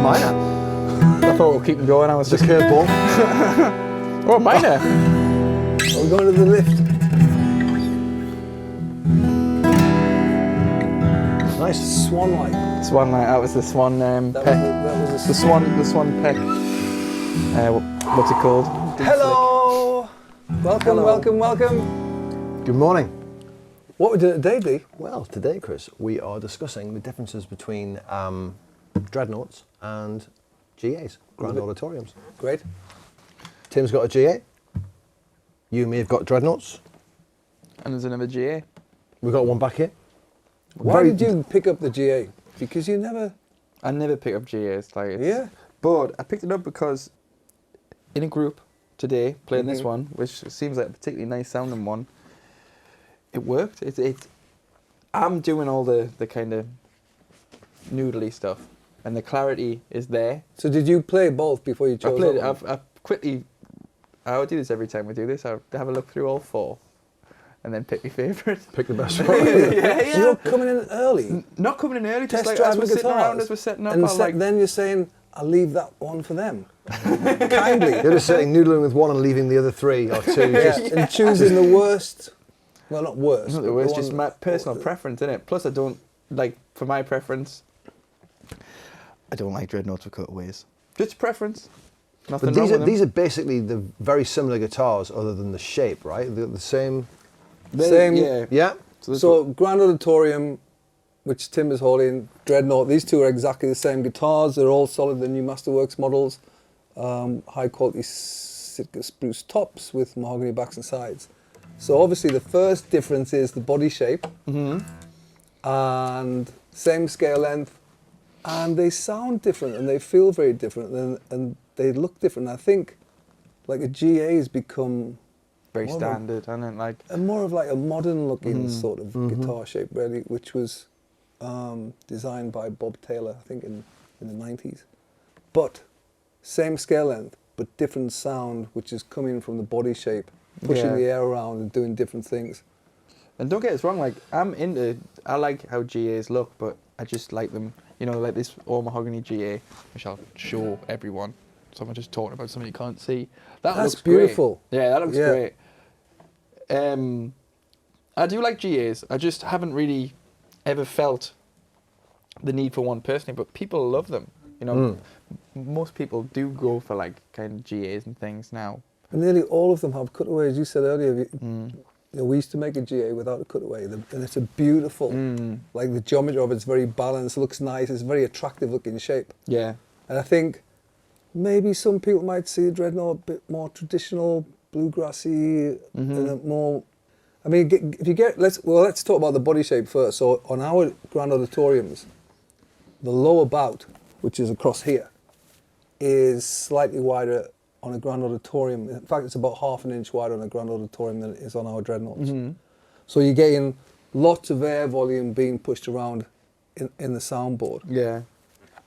minor. I thought we'll keep them going. I was The just curveball. oh, minor. We're going to the lift. Nice. Swan-like. Swan light. That was the swan That peck. was The swan peck. What's it called? Hello! Welcome, Hello. welcome, welcome. Good morning. What we doing today, Lee? Well, today, Chris, we are discussing the differences between Dreadnoughts and GAs, Grand Auditoriums. Great. Tim's got a GA. You and me have got Dreadnoughts. And there's another GA. We've got one back here. Why did you pick up the GA? Because you never... I never pick up GAs. Like it's, Yeah. But I picked it up because in a group today, playing this Mm-hmm. one, which seems like a particularly nice sounding one, it worked. I'm doing all the kind of noodly stuff, and the clarity is there. So did you play both before you chose I played. that one? I quickly. I would do this every time we do this. I would have a look through all four, and then pick my favourite. Pick the best one. yeah. So you're coming in early, Not coming in early, just test like as driving we're sitting guitars, around, as we're setting up. and I'm like, then you're saying, I'll leave that one for them. Kindly. You're just sitting noodling with one and leaving the other three or two. Yeah, and choosing the worst. Well, not worst. it's not but the worst, one- just my personal preference, innit? Plus, I don't like, for my preference, I don't like Dreadnoughts with cutaways. Just a preference. Nothing But wrong with them. these are basically the very similar guitars, other than the shape, right? They're the same. Same. Yeah. Yeah. So Grand Auditorium, which Tim is holding, Dreadnought, these two are exactly the same guitars. They're all solid, the new Masterworks models. High quality Sitka spruce tops with mahogany backs and sides. So obviously the first difference is the body shape. And same scale length. And they sound different and they feel very different and they look different. I think like a GA has become very more of a- standard, and then like more of like a modern looking sort of guitar shape really, which was designed by Bob Taylor, I think in the 90s. But same scale length, but different sound, which is coming from the body shape, pushing Yeah. the air around and doing different things. And don't get us wrong, like I like how GAs look, but I just like them, you know, like this all mahogany GA, which I'll show everyone. So I'm just talking about something you can't see. That's looks beautiful. Great. Yeah, that looks Yeah. great. I do like GAs. I just haven't really ever felt the need for one personally, but people love them. You know, most people do go for like kind of GAs and things now. And nearly all of them have cutaways. You said earlier, you know, we used to make a GA without a cutaway, and it's a beautiful, like the geometry of it's very balanced, looks nice, it's a very attractive looking shape. Yeah. And I think maybe some people might see a Dreadnought a bit more traditional, bluegrassy, and a more. I mean, if you get let's talk about the body shape first. So on our Grand Auditoriums, the lower bout, which is across here, is slightly wider on a Grand Auditorium. In fact, it's about half an inch wider on a Grand Auditorium than it is on our Dreadnoughts. So you're getting lots of air volume being pushed around in the soundboard. Yeah.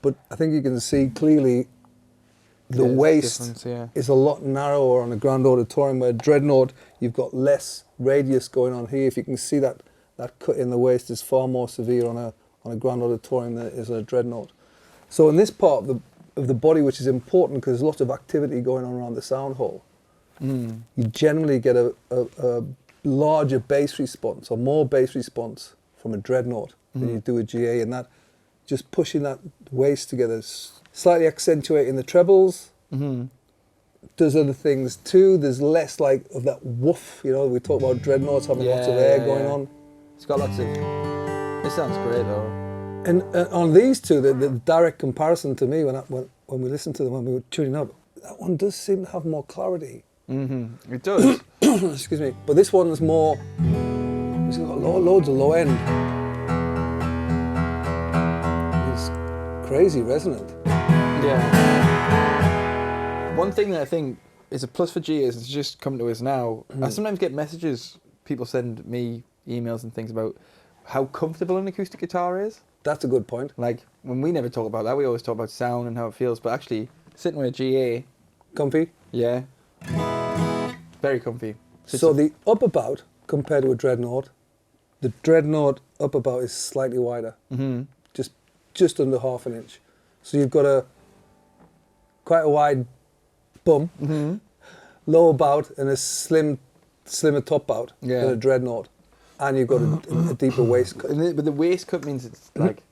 But I think you can see clearly the There's a waist difference, yeah. is a lot narrower on a Grand Auditorium, where Dreadnought, you've got less radius going on here. If you can see that cut in the waist is far more severe on a Grand Auditorium than it is on a Dreadnought. So in this part of the body, which is important because there's lots of activity going on around the sound hole, you generally get a larger bass response or more bass response from a Dreadnought than you do a GA, and that just pushing that waist together, slightly accentuating the trebles, does other things too. There's less like of that woof, you know, we talk about Dreadnoughts having lots of air going on. It's got lots of. This sounds great though. And on these two, the direct comparison to me when we listened to them when we were tuning up, that one does seem to have more clarity. It does. Excuse me. But this one's more, it's got loads of low end. It's crazy resonant. Yeah. One thing that I think is a plus for GAs is just come to us now. I sometimes get messages, people send me emails and things about how comfortable an acoustic guitar is. That's a good point. Like, when we never talk about that, we always talk about sound and how it feels, but actually, sitting with a GA, Comfy. yeah, very comfy. So the upper bout compared to a Dreadnought, the Dreadnought upper bout is slightly wider, just under half an inch. So you've got a quite a wide bum, Mm-hmm. lower bout, and a slimmer top bout Yeah. than a Dreadnought, and you've got a deeper waist cut. But the waist cut means it's like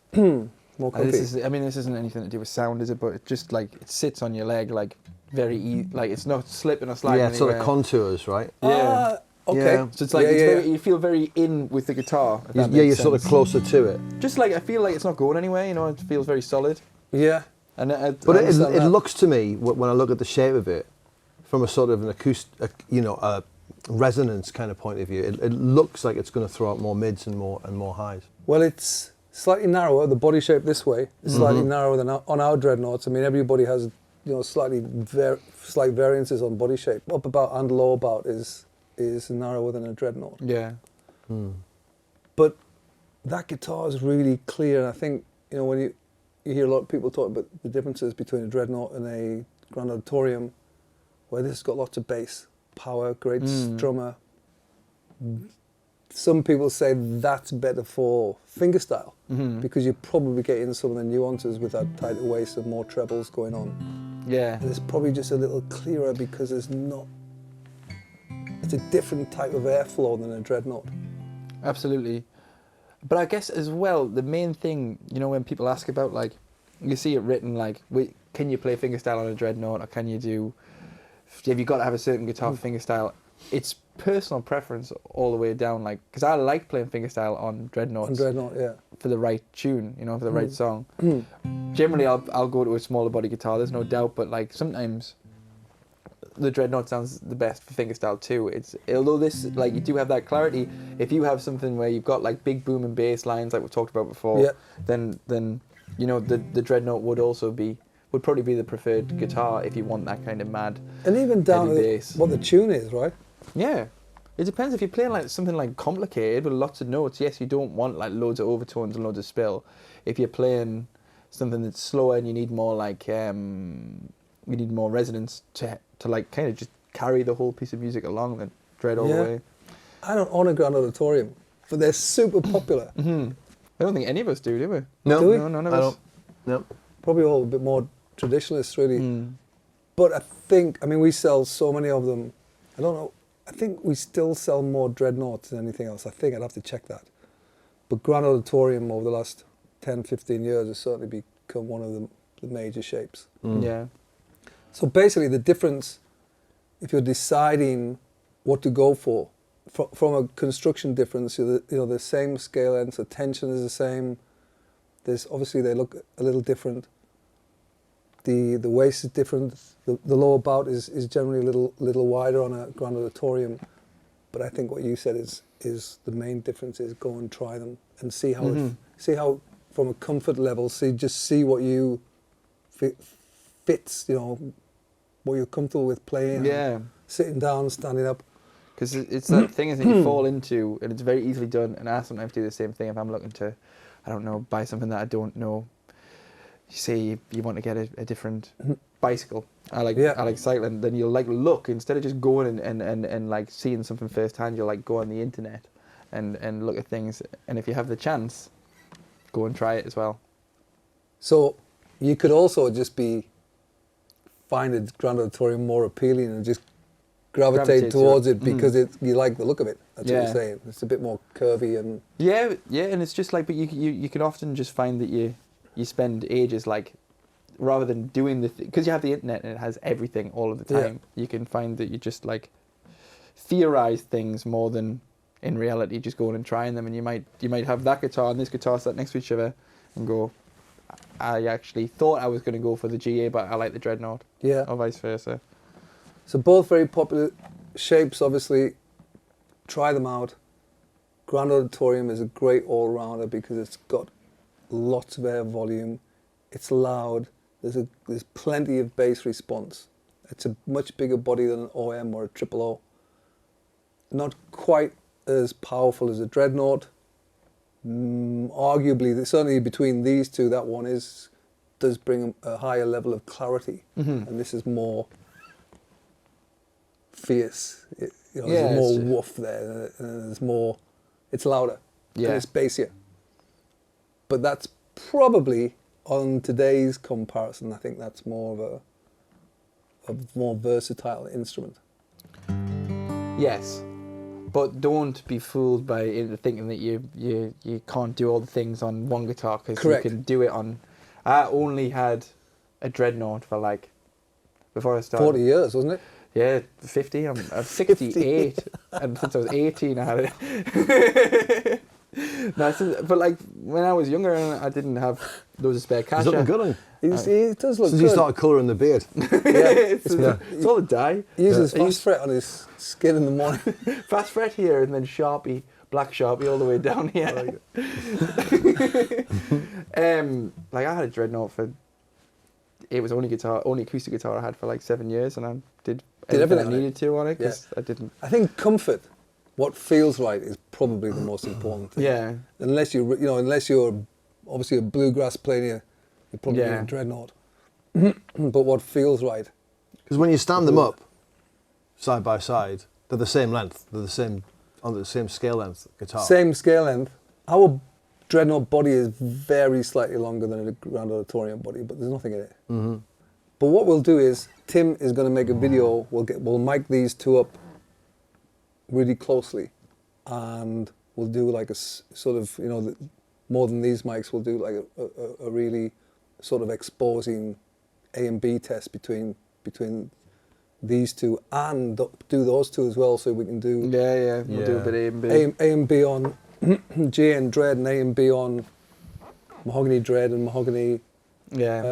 More comfy. this isn't anything to do with sound, is it? But it just like it sits on your leg like like it's not slipping or sliding. Yeah, it sort of anywhere. contours, right? Yeah. Okay. Yeah. So it's like Yeah, yeah, you feel very in with the guitar. if that Yeah, makes you're sort of sense. closer to it. Just like I feel like it's not going anywhere. You know, it feels very solid. Yeah. And But I it understand that. looks to me, when I look at the shape of it, from a sort of an acoustic, a resonance kind of point of view, it looks like it's going to throw out more mids and more highs. Well, it's slightly narrower. The body shape this way is slightly narrower than on our Dreadnoughts. I mean, everybody has slight variances on body shape. Up about and lower about is narrower than a Dreadnought. Yeah. But that guitar is really clear, and I think when you hear a lot of people talk about the differences between a Dreadnought and a Grand Auditorium, where this has got lots of bass, power, great strummer. Some people say that's better for fingerstyle because you're probably getting some of the nuances with that tighter waist and more trebles going on. Yeah. And it's probably just a little clearer because it's a different type of airflow than a Dreadnought. Absolutely. But I guess as well, the main thing, when people ask about, like, you see it written, like, can you play fingerstyle on a Dreadnought, or have you got to have a certain guitar for fingerstyle? It's personal preference all the way down, like, because I like playing fingerstyle on Dreadnoughts. On Dreadnought, yeah. For the right tune, for the right song. Generally, I'll go to a smaller body guitar, there's no doubt, but, like, sometimes the Dreadnought sounds the best for fingerstyle too. Although this, like, you do have that clarity. If you have something where you've got like big boom and bass lines, like we've talked about before, then the Dreadnought would probably be the preferred guitar if you want that kind of mad. And even down heavy to bass. what the tune is, right? Yeah, it depends. If you're playing like something like complicated with lots of notes, yes, you don't want like loads of overtones and loads of spill. If you're playing something that's slower and you need more like you need more resonance to like kind of just carry the whole piece of music along, then Dread all the way. I don't own a Grand Auditorium, but they're super popular. I don't think any of us do we? No, Do we? No, none of I us. don't. No. Probably all a bit more traditionalists, really. But I think, we sell so many of them. I don't know. I think we still sell more Dreadnoughts than anything else. I think I'd have to check that. But Grand Auditorium over the last 10, 15 years has certainly become one of the major shapes. Yeah. So basically the difference, if you're deciding what to go for, from a construction difference, the same scale ends, the tension is the same. There's obviously they look a little different. The waist is different. The lower bout is generally a little wider on a Grand Auditorium. But I think what you said is the main difference is go and try them and see how from a comfort level, see what you fits, what you're comfortable with playing. Yeah. Sitting down, standing up. Because it's that thing is that you fall into, and it's very easily done. And I sometimes do the same thing if I'm looking to, I don't know, buy something that I don't know. You say you want to get a different bicycle. I like cycling. Then you'll like look instead of just going and like seeing something firsthand. You'll like go on the internet and look at things. And if you have the chance, go and try it as well. So you could also just find a Grand Auditorium more appealing and just gravitate towards it because you like the look of it. That's what you're saying. It's a bit more curvy and and it's just like, but you can often just find that you spend ages like, rather than doing because you have the internet and it has everything all of the time. You can find that you just like theorize things more than in reality just going and trying them. And you might have that guitar and this guitar sat next to each other and go, I actually thought I was going to go for the GA, but I like the Dreadnought. Yeah. Or vice versa. So both very popular shapes, obviously. Try them out. Grand Auditorium is a great all-rounder because it's got lots of air volume. It's loud. There's plenty of bass response. It's a much bigger body than an OM or a triple O. Not quite as powerful as a Dreadnought. Arguably, certainly between these two, that one does bring a higher level of clarity, and this is more fierce. There's more woof there. There's more. It's louder. And it's bassier. But that's probably on today's comparison. I think that's more of a more versatile instrument. Yes, but don't be fooled by thinking that you can't do all the things on one guitar, because you Correct. can do it on. I only had a Dreadnought for like, before I started. 40 years, wasn't it? Yeah, 50. I'm 68, and since I was 18, I had it. No, but like when I was younger, I didn't have loads of spare cash. He's looking good on He does look since good. he started colouring the beard. It's all a dye. He uses I fast used fret on his skin in the morning. fast fret here, and then Sharpie, black Sharpie all the way down here. Like I had a Dreadnought for. It was only acoustic guitar I had for like 7 years, and I did everything I everything on it. needed to on it, because I didn't. I think comfort, what feels right, is probably the most important thing. Yeah. Unless unless you're obviously a bluegrass player, you're probably Yeah. a Dreadnought. But what feels right. Because when you stand them up side by side, they're the same length. They're the same on the same scale length guitar. Same scale length. Our Dreadnought body is very slightly longer than a Grand Auditorium body, but there's nothing in it. Mm-hmm. But what we'll do is, Tim is going to make a video. We'll mic these two up really closely, and we'll do like a sort of, more than these mics, we'll do like a really sort of exposing A and B test between these two, and do those two as well, so we can do We'll do a bit of A and B. A and B on G and Dread, and A and B on Mahogany Dread and Mahogany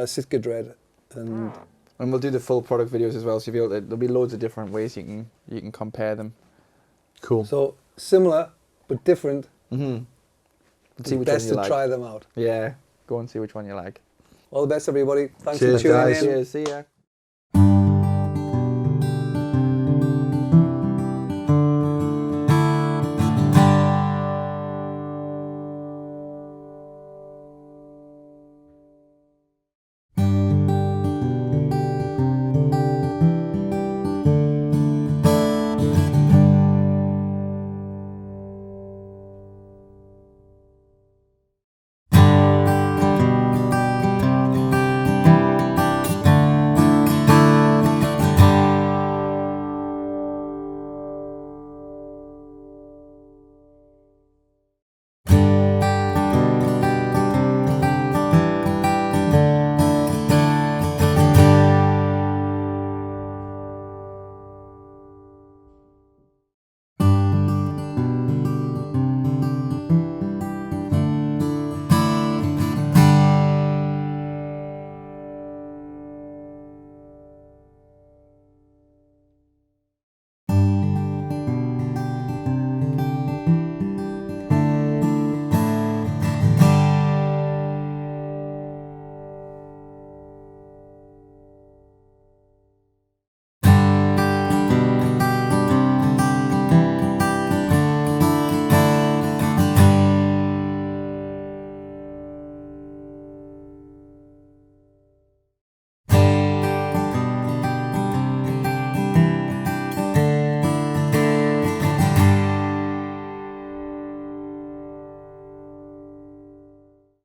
Sitka Dread, and we'll do the full product videos as well, so there'll be loads of different ways you can compare them. Cool. so similar but different. Mm-hmm. It's best to try them out. Yeah, go and see which one you like. All the best, everybody. Thanks Cheers, for tuning guys. in. Cheers, see ya.